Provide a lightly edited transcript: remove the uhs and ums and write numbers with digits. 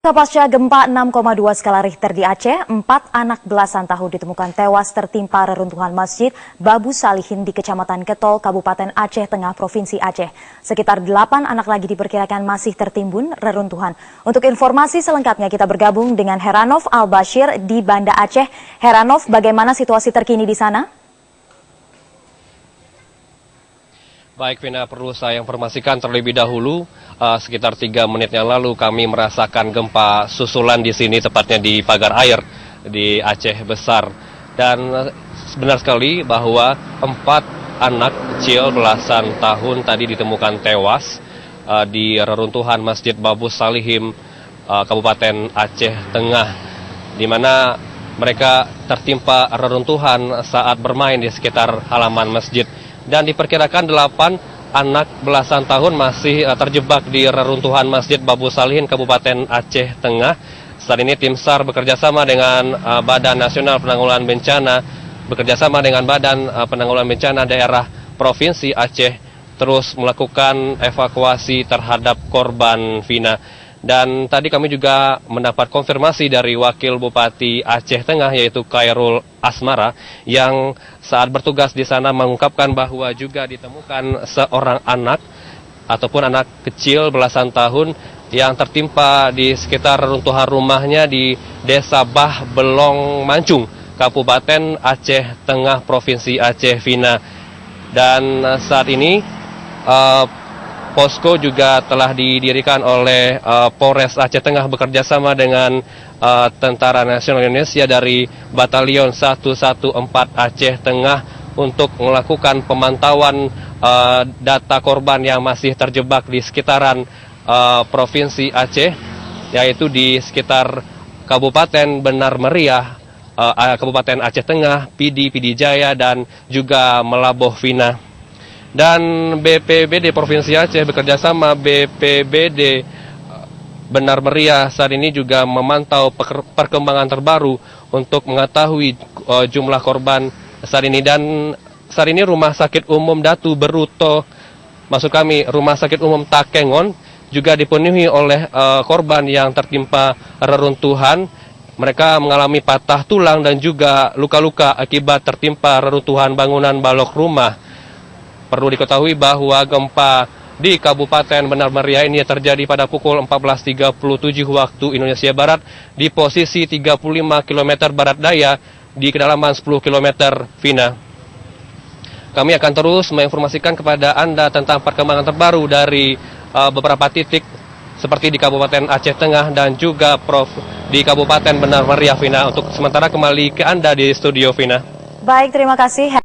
Pasca gempa 6,2 skala Richter di Aceh, 4 anak belasan tahun ditemukan tewas tertimpa reruntuhan Masjid Babu Salihin di Kecamatan Ketol, Kabupaten Aceh Tengah, Provinsi Aceh. Sekitar 8 anak lagi diperkirakan masih tertimbun reruntuhan. Untuk informasi selengkapnya kita bergabung dengan Heranov Al-Bashir di Banda Aceh. Heranov, bagaimana situasi terkini di sana? Baik, Vina, perlu saya informasikan terlebih dahulu, sekitar 3 menit yang lalu kami merasakan gempa susulan di sini, tepatnya di Pagar Air di Aceh Besar. Dan benar sekali bahwa 4 anak kecil belasan tahun tadi ditemukan tewas di reruntuhan Masjid Babu Salihin, Kabupaten Aceh Tengah, di mana mereka tertimpa reruntuhan saat bermain di sekitar halaman masjid. Dan diperkirakan 8 anak belasan tahun masih terjebak di reruntuhan Masjid Babu Salihin, Kabupaten Aceh Tengah. Saat ini tim SAR bekerjasama dengan Badan Nasional Penanggulangan Bencana, bekerjasama dengan Badan Penanggulangan Bencana Daerah Provinsi Aceh, terus melakukan evakuasi terhadap korban, Vina. Dan tadi kami juga mendapat konfirmasi dari Wakil Bupati Aceh Tengah, yaitu Khairul Asmara, yang saat bertugas di sana mengungkapkan bahwa juga ditemukan seorang anak ataupun anak kecil belasan tahun yang tertimpa di sekitar reruntuhan rumahnya di Desa Bah Belong Mancung, Kabupaten Aceh Tengah, Provinsi Aceh, Vina. Dan saat ini posko juga telah didirikan oleh Polres Aceh Tengah bekerjasama dengan Tentara Nasional Indonesia dari Batalion 114 Aceh Tengah untuk melakukan pemantauan data korban yang masih terjebak di sekitaran Provinsi Aceh, yaitu di sekitar Kabupaten Benar Meriah, Kabupaten Aceh Tengah, Pidi Jaya, dan juga Melaboh, Vina. Dan BPBD Provinsi Aceh bekerjasama BPBD Benar Meriah saat ini juga memantau perkembangan terbaru untuk mengetahui jumlah korban saat ini. Dan saat ini Rumah Sakit Umum Datu Beruto, maksud kami Rumah Sakit Umum Takengon, juga dipenuhi oleh korban yang tertimpa reruntuhan. Mereka mengalami patah tulang dan juga luka-luka akibat tertimpa reruntuhan bangunan balok rumah. Perlu diketahui bahwa gempa di Kabupaten Benar Meriah ini terjadi pada pukul 14.37 waktu Indonesia Barat di posisi 35 km barat daya di kedalaman 10 km, Vina. Kami akan terus menginformasikan kepada Anda tentang perkembangan terbaru dari beberapa titik seperti di Kabupaten Aceh Tengah dan juga di Kabupaten Benar Meriah, Vina. Untuk sementara kembali ke Anda di studio, Vina. Baik, terima kasih.